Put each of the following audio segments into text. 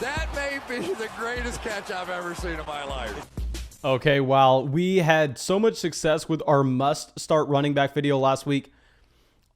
That may be the greatest catch I've ever seen in my life. Okay, while we had so much success with our must-start running back video last week,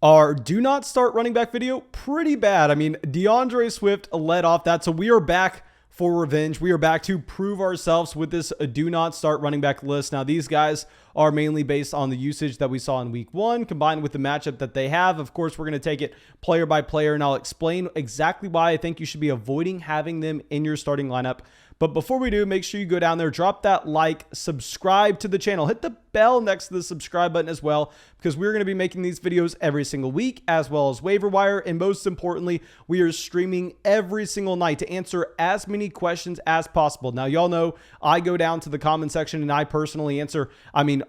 our do not start running back video, pretty bad. I mean, DeAndre Swift led off that, so we are back for revenge. We are back to prove ourselves with this do not start running back list. Now, these guys are mainly based on the usage that we saw in week 1, combined with the matchup that they have. Of course, we're going to take it player by player, and I'll explain exactly why I think you should be avoiding having them in your starting lineup. But before we do, make sure you go down there, drop that like, subscribe to the channel, hit the bell next to the subscribe button as well, because we're going to be making these videos every single week, as well as waiver wire. And most importantly, we are streaming every single night to answer as many questions as possible. Now, y'all know I go down to the comment section and I personally answer,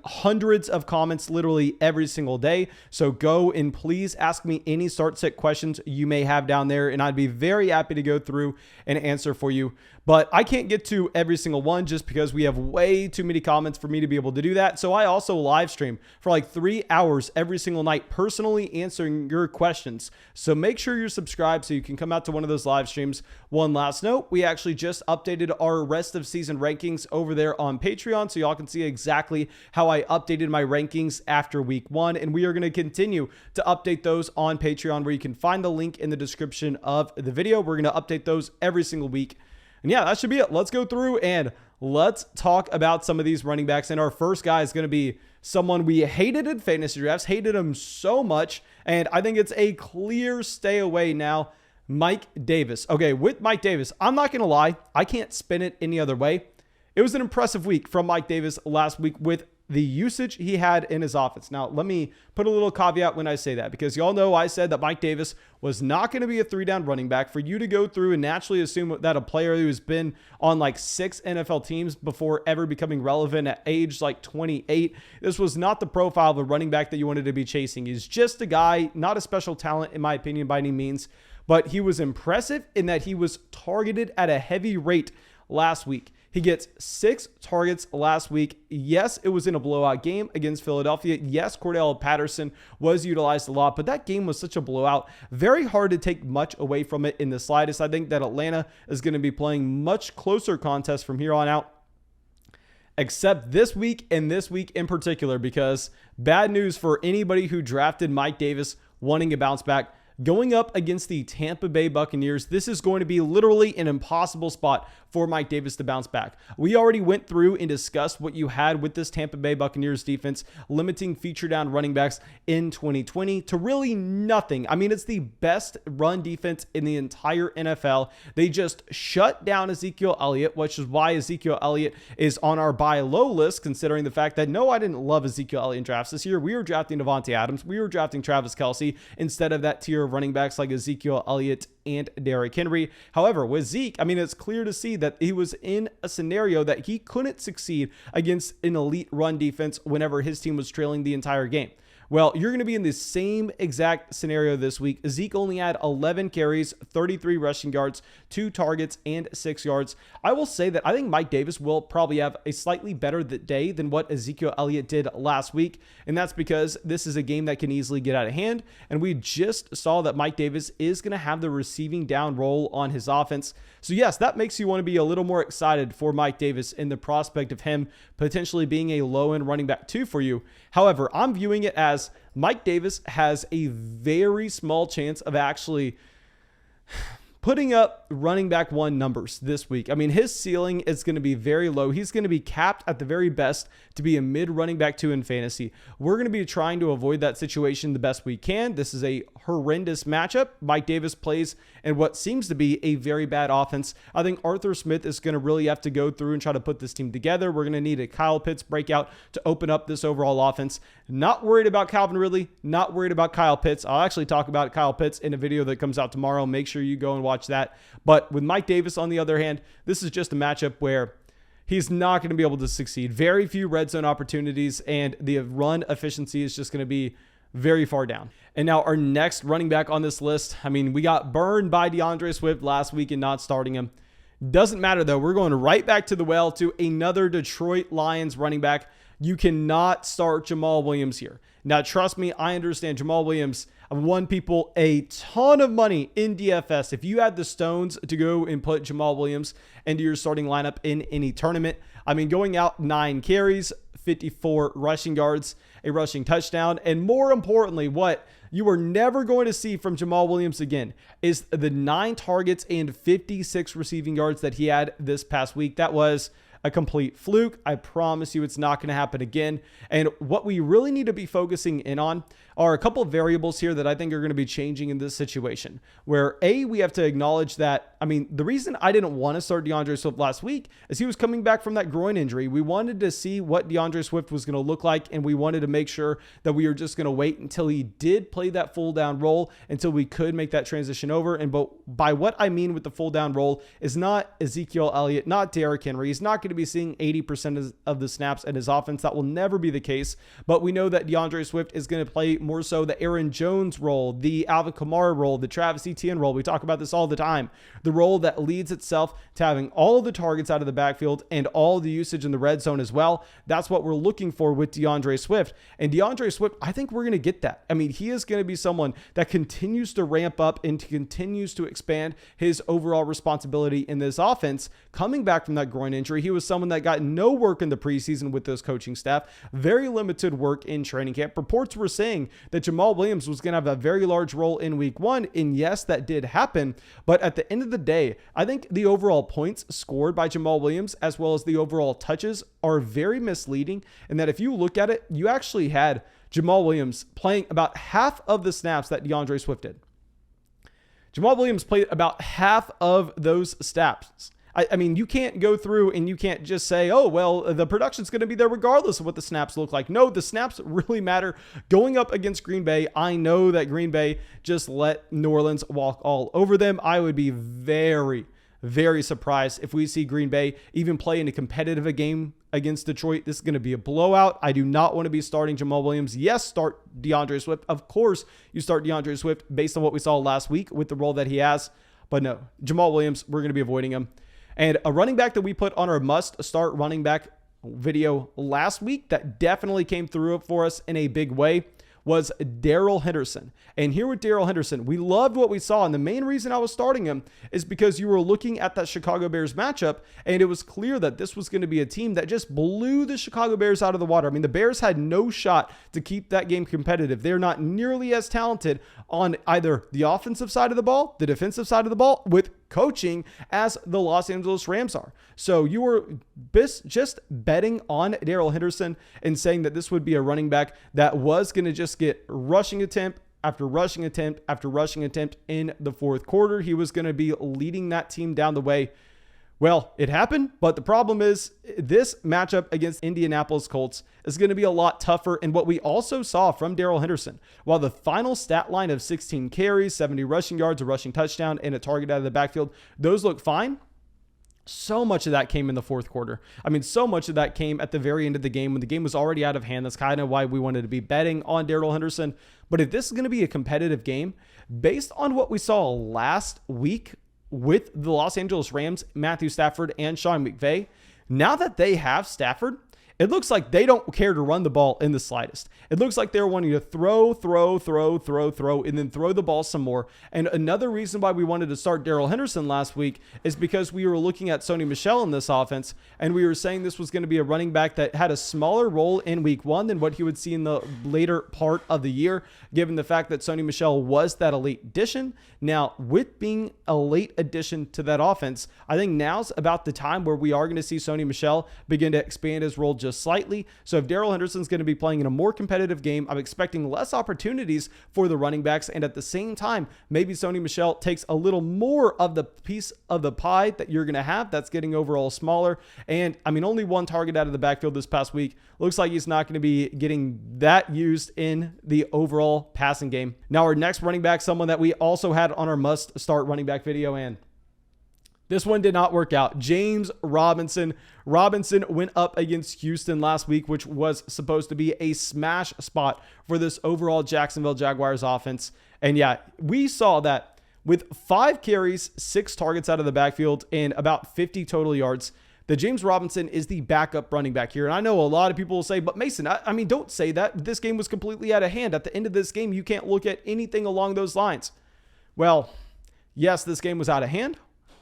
hundreds of comments literally every single day. So go and please ask me any start set questions you may have down there, and I'd be very happy to go through and answer for you. But I can't get to every single one just because we have way too many comments for me to be able to do that. So I also live stream for like 3 hours every single night, personally answering your questions. So make sure you're subscribed so you can come out to one of those live streams. One last note, we actually just updated our rest of season rankings over there on Patreon, so y'all can see exactly how I updated my rankings after week 1. And we are going to continue to update those on Patreon, where you can find the link in the description of the video. We're going to update those every single week. And yeah, that should be it. Let's go through and let's talk about some of these running backs. And our first guy is going to be someone we hated in fantasy drafts, hated him so much. And I think it's a clear stay away now, Mike Davis. Okay, with Mike Davis, I'm not going to lie, I can't spin it any other way. It was an impressive week from Mike Davis last week with the usage he had in his offense. Now, let me put a little caveat when I say that, because y'all know I said that Mike Davis was not going to be a 3-down running back. For you to go through and naturally assume that a player who's been on like 6 NFL teams before ever becoming relevant at age like 28, this was not the profile of a running back that you wanted to be chasing. He's just a guy, not a special talent in my opinion by any means, but he was impressive in that he was targeted at a heavy rate last week. He gets 6 targets last week. Yes, it was in a blowout game against Philadelphia. Yes, Cordell Patterson was utilized a lot, but that game was such a blowout. Very hard to take much away from it in the slightest. I think that Atlanta is going to be playing much closer contests from here on out, except this week and this week in particular, because bad news for anybody who drafted Mike Davis wanting a bounce back. Going up against the Tampa Bay Buccaneers, this is going to be literally an impossible spot for Mike Davis to bounce back. We already went through and discussed what you had with this Tampa Bay Buccaneers defense, limiting feature down running backs in 2020 to really nothing. I mean, it's the best run defense in the entire NFL. They just shut down Ezekiel Elliott, which is why Ezekiel Elliott is on our buy low list, considering the fact that, no, I didn't love Ezekiel Elliott in drafts this year. We were drafting Devontae Adams. We were drafting Travis Kelce instead of that tier of running backs like Ezekiel Elliott and Derrick Henry. However, with Zeke, I mean, it's clear to see that he was in a scenario that he couldn't succeed against an elite run defense whenever his team was trailing the entire game. Well, you're going to be in the same exact scenario this week. Zeke only had 11 carries, 33 rushing yards, 2 targets, and 6 yards. I will say that I think Mike Davis will probably have a slightly better day than what Ezekiel Elliott did last week, and that's because this is a game that can easily get out of hand, and we just saw that Mike Davis is going to have the receiving down role on his offense. So yes, that makes you want to be a little more excited for Mike Davis in the prospect of him potentially being a low-end running back 2 for you. However, I'm viewing it as Mike Davis has a very small chance of actually putting up running back 1 numbers this week. I mean, his ceiling is going to be very low. He's going to be capped at the very best to be a mid running back 2 in fantasy. We're going to be trying to avoid that situation the best we can. This is a horrendous matchup. Mike Davis plays in what seems to be a very bad offense. I think Arthur Smith is going to really have to go through and try to put this team together. We're going to need a Kyle Pitts breakout to open up this overall offense. Not worried about Calvin Ridley, not worried about Kyle Pitts. I'll actually talk about Kyle Pitts in a video that comes out tomorrow. Make sure you go and watch that. But with Mike Davis, on the other hand, this is just a matchup where he's not going to be able to succeed. Very few red zone opportunities, and the run efficiency is just going to be very far down. And now our next running back on this list, I mean, we got burned by DeAndre Swift last week and not starting him. Doesn't matter though. We're going right back to the well to another Detroit Lions running back. You cannot start Jamaal Williams here. Now, trust me, I understand Jamaal Williams. I've won people a ton of money in DFS. If you had the stones to go and put Jamaal Williams into your starting lineup in any tournament, I mean, going out 9 carries, 54 rushing yards, a rushing touchdown, and more importantly, what you are never going to see from Jamaal Williams again is the 9 targets and 56 receiving yards that he had this past week. That was a complete fluke. I promise you it's not going to happen again. And what we really need to be focusing in on are a couple of variables here that I think are going to be changing in this situation, where we have to acknowledge that, I mean, the reason I didn't want to start DeAndre Swift last week is he was coming back from that groin injury. We wanted to see what DeAndre Swift was going to look like, and we wanted to make sure that we were just going to wait until he did play that full down role until we could make that transition over. And but by what I mean with the full down role is not Ezekiel Elliott, not Derrick Henry. He's not going to be seeing 80% of the snaps in his offense. That will never be the case. But we know that DeAndre Swift is going to play more so the Aaron Jones role, the Alvin Kamara role, the Travis Etienne role. We talk about this all the time. The role that leads itself to having all of the targets out of the backfield and all the usage in the red zone as well. That's what we're looking for with DeAndre Swift. And DeAndre Swift, I think we're going to get that. I mean, he is going to be someone that continues to ramp up and continues to expand his overall responsibility in this offense. Coming back from that groin injury, he was someone that got no work in the preseason with this coaching staff, very limited work in training camp. Reports were saying that Jamaal Williams was going to have a very large role in week 1. And yes, that did happen. But at the end of the day, I think the overall points scored by Jamaal Williams, as well as the overall touches, are very misleading. And that if you look at it, you actually had Jamaal Williams playing about half of the snaps that DeAndre Swift did. Jamaal Williams played about half of those snaps. I mean, you can't go through and you can't just say, oh, well, the production's going to be there regardless of what the snaps look like. No, the snaps really matter. Going up against Green Bay, I know that Green Bay just let New Orleans walk all over them. I would be very, very surprised if we see Green Bay even play in a competitive game against Detroit. This is going to be a blowout. I do not want to be starting Jamaal Williams. Yes, start DeAndre Swift. Of course, you start DeAndre Swift based on what we saw last week with the role that he has. But no, Jamaal Williams, we're going to be avoiding him. And a running back that we put on our must-start running back video last week that definitely came through for us in a big way was Darrell Henderson. And here with Darrell Henderson, we loved what we saw. And the main reason I was starting him is because you were looking at that Chicago Bears matchup, and it was clear that this was going to be a team that just blew the Chicago Bears out of the water. I mean, the Bears had no shot to keep that game competitive. They're not nearly as talented on either the offensive side of the ball, the defensive side of the ball, with coaching as the Los Angeles Rams are. So you were just betting on Darrell Henderson and saying that this would be a running back that was going to just get rushing attempt after rushing attempt after rushing attempt in the fourth quarter. He was going to be leading that team down the way. Well, it happened, but the problem is this matchup against Indianapolis Colts is going to be a lot tougher. And what we also saw from Darrell Henderson, while the final stat line of 16 carries, 70 rushing yards, a rushing touchdown, and a target out of the backfield, those look fine. So much of that came in the fourth quarter. I mean, so much of that came at the very end of the game when the game was already out of hand. That's kind of why we wanted to be betting on Darrell Henderson. But if this is going to be a competitive game, based on what we saw last week with the Los Angeles Rams, Matthew Stafford and Sean McVay, now that they have Stafford, it looks like they don't care to run the ball in the slightest. It looks like they're wanting to throw, and then throw the ball some more. And another reason why we wanted to start Darrell Henderson last week is because we were looking at Sony Michel in this offense, and we were saying this was going to be a running back that had a smaller role in week 1 than what he would see in the later part of the year, given the fact that Sony Michel was that elite addition. Now, with being a late addition to that offense, I think now's about the time where we are going to see Sony Michel begin to expand his role just slightly. So if Darrell Henderson's going to be playing in a more competitive game, I'm expecting less opportunities for the running backs. And at the same time, maybe Sony Michel takes a little more of the piece of the pie that you're going to have that's getting overall smaller. And I mean, only 1 target out of the backfield this past week. Looks like he's not going to be getting that used in the overall passing game. Now, our next running back, someone that we also had on our must start running back video, and this one did not work out. James Robinson. Robinson went up against Houston last week, which was supposed to be a smash spot for this overall Jacksonville Jaguars offense. And yeah, we saw that with 5 carries, 6 targets out of the backfield, and about 50 total yards, that James Robinson is the backup running back here. And I know a lot of people will say, but Mason, I mean, don't say that. This game was completely out of hand. At the end of this game, you can't look at anything along those lines. Well, yes, this game was out of hand,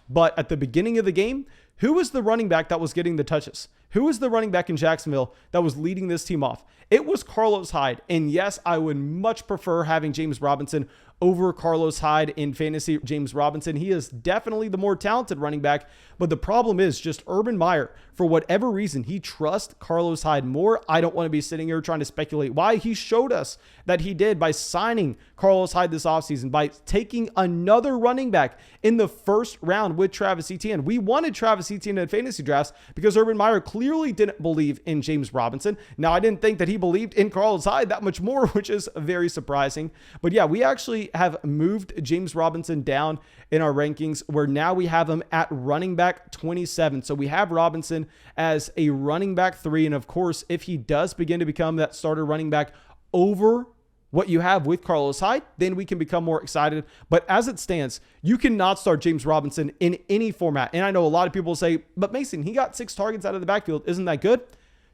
but at the beginning of the game, who was the running back that was getting the touches? Who was the running back in Jacksonville that was leading this team off? It was Carlos Hyde. And yes, I would much prefer having James Robinson over Carlos Hyde in fantasy. James Robinson, he is definitely the more talented running back, but the problem is just Urban Meyer, for whatever reason, he trusts Carlos Hyde more. I don't want to be sitting here trying to speculate why. He showed us that he did by signing Carlos Hyde this offseason, by taking another running back in the first round with Travis Etienne. We wanted Travis Etienne in fantasy drafts because Urban Meyer clearly didn't believe in James Robinson. Now, I didn't think that he believed in Carlos Hyde that much more, which is very surprising. But yeah, we actually have moved James Robinson down in our rankings, where now we have him at running back 27. So we have Robinson as a running back 3. And of course, if he does begin to become that starter running back over what you have with Carlos Hyde, then we can become more excited. But as it stands, you cannot start James Robinson in any format. And I know a lot of people say, but Mason, he got 6 targets out of the backfield. Isn't that good?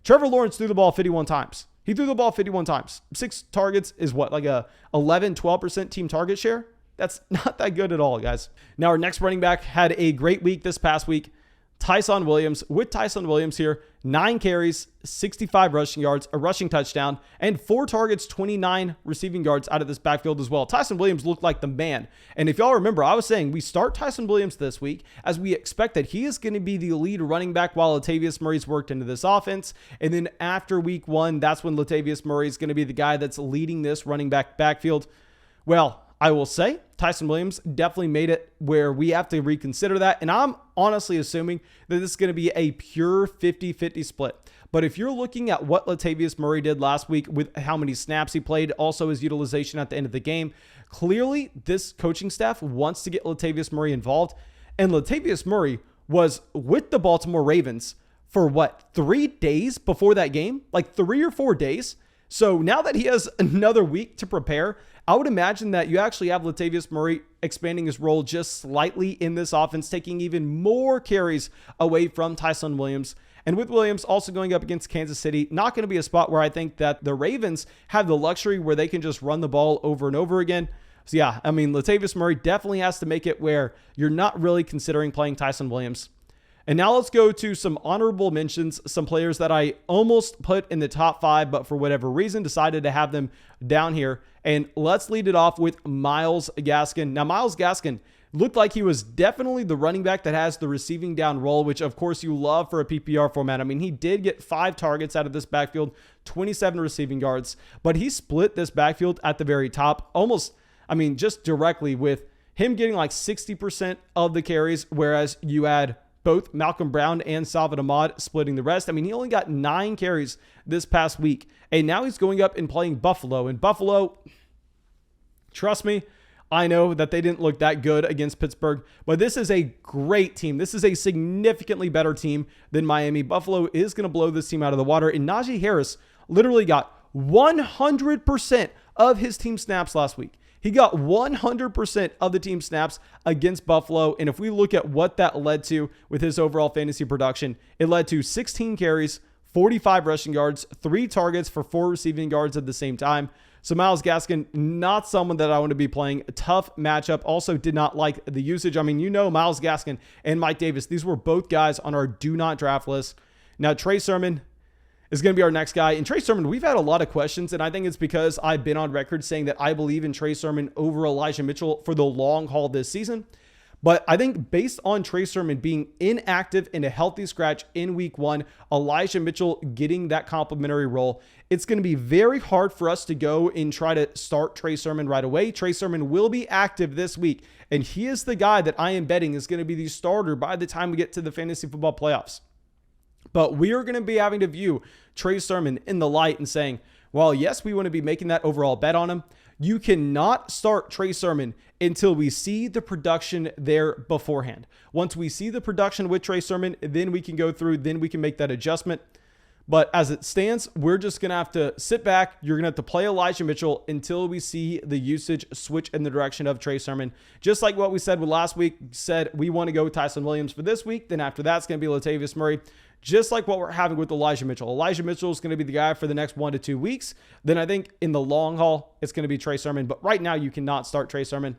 Trevor Lawrence threw the ball 51 times. He threw the ball 51 times. 6 targets is what, like a 11, 12% team target share? That's not that good at all, guys. Now, our next running back had a great week this past week. Tyson Williams. With Tyson Williams here, 9 carries, 65 rushing yards, a rushing touchdown, and 4 targets, 29 receiving yards out of this backfield as well. Tyson Williams looked like the man. And if y'all remember, I was saying we start Tyson Williams this week as we expect that he is going to be the lead running back while Latavius Murray's worked into this offense. And then after week 1, that's when Latavius Murray is going to be the guy that's leading this running back backfield. Well, I will say Tyson Williams definitely made it where we have to reconsider that. And I'm honestly assuming that this is going to be a pure 50-50 split. But if you're looking at what Latavius Murray did last week with how many snaps he played, also his utilization at the end of the game, clearly this coaching staff wants to get Latavius Murray involved. And Latavius Murray was with the Baltimore Ravens for what, 3 days before that game? Like 3 or 4 days. So now that he has another week to prepare, I would imagine that you actually have Latavius Murray expanding his role just slightly in this offense, taking even more carries away from Tyson Williams. And with Williams also going up against Kansas City, not going to be a spot where I think that the Ravens have the luxury where they can just run the ball over and over again. So yeah, I mean, Latavius Murray definitely has to make it where you're not really considering playing Tyson Williams. And now let's go to some honorable mentions, some players that I almost put in the top 5, but for whatever reason decided to have them down here. And let's lead it off with Myles Gaskin. Now, Myles Gaskin looked like he was definitely the running back that has the receiving down role, which of course you love for a PPR format. I mean, he did get 5 targets out of this backfield, 27 receiving yards, but he split this backfield at the very top, almost, I mean, just directly with him getting like 60% of the carries, whereas you had both Malcolm Brown and Salvin Ahmad splitting the rest. I mean, he only got 9 carries this past week, and now he's going up and playing Buffalo. And Buffalo, trust me, I know that they didn't look that good against Pittsburgh, but this is a great team. This is a significantly better team than Miami. Buffalo is going to blow this team out of the water, and Najee Harris literally got 100% of his team snaps last week. He got 100% of the team snaps against Buffalo. And if we look at what that led to with his overall fantasy production, it led to 16 carries, 45 rushing yards, 3 targets for 4 receiving yards at the same time. So Myles Gaskin, not someone that I want to be playing. A tough matchup. Also did not like the usage. I mean, you know, Myles Gaskin and Mike Davis, these were both guys on our do not draft list. Now, Trey Sermon is going to be our next guy. And Trey Sermon, we've had a lot of questions, and I think it's because I've been on record saying that I believe in Trey Sermon over Elijah Mitchell for the long haul this season. But I think based on Trey Sermon being inactive and a healthy scratch in week 1, Elijah Mitchell getting that complimentary role, it's going to be very hard for us to go and try to start Trey Sermon right away. Trey Sermon will be active this week, and he is the guy that I am betting is going to be the starter by the time we get to the fantasy football playoffs. But we are going to be having to view Trey Sermon in the light and saying, well, yes, we want to be making that overall bet on him. You cannot start Trey Sermon until we see the production there beforehand. Once we see the production with Trey Sermon, then we can go through, then we can make that adjustment. But as it stands, we're just going to have to sit back. You're going to have to play Elijah Mitchell until we see the usage switch in the direction of Trey Sermon. Just like what we said with last week, said we want to go with Tyson Williams for this week. Then after that's going to be Latavius Murray. Just like what we're having with Elijah Mitchell. Elijah Mitchell is going to be the guy for the next 1 to 2 weeks. Then I think in the long haul, it's going to be Trey Sermon. But right now, you cannot start Trey Sermon.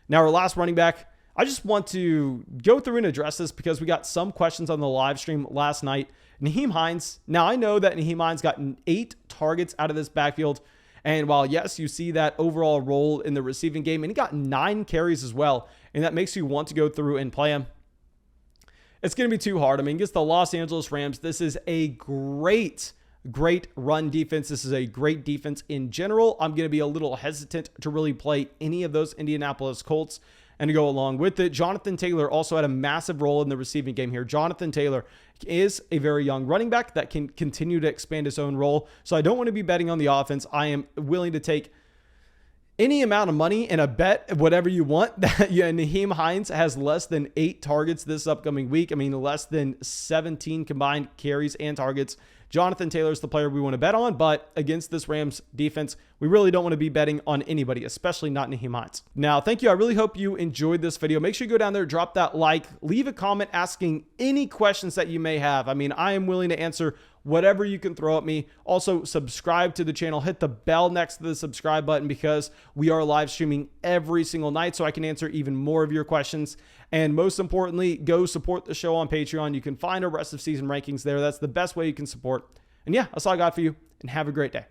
Now, our last running back, I just want to go through and address this because we got some questions on the live stream last night. Nyheim Hines. Now, I know that Nyheim Hines got 8 targets out of this backfield. And while, yes, you see that overall role in the receiving game, and he got 9 carries as well. And that makes you want to go through and play him. It's going to be too hard. I mean, against the Los Angeles Rams, this is a great run defense. This is a great defense in general. I'm going to be a little hesitant to really play any of those Indianapolis Colts. And to go along with it, Jonathan Taylor also had a massive role in the receiving game here. Jonathan Taylor is a very young running back that can continue to expand his own role. So I don't want to be betting on the offense. I am willing to take any amount of money and a bet, whatever you want, that Nyheim Hines has less than 8 targets this upcoming week. I mean, less than 17 combined carries and targets. Jonathan Taylor's the player we want to bet on, but against this Rams defense, we really don't want to be betting on anybody, especially not Nyheim Hines. Now, thank you. I really hope you enjoyed this video. Make sure you go down there, drop that like, leave a comment asking any questions that you may have. I mean, I am willing to answer whatever you can throw at me. Also, subscribe to the channel. Hit the bell next to the subscribe button because we are live streaming every single night so I can answer even more of your questions. And most importantly, go support the show on Patreon. You can find our rest of season rankings there. That's the best way you can support. And yeah, that's all I got for you, and have a great day.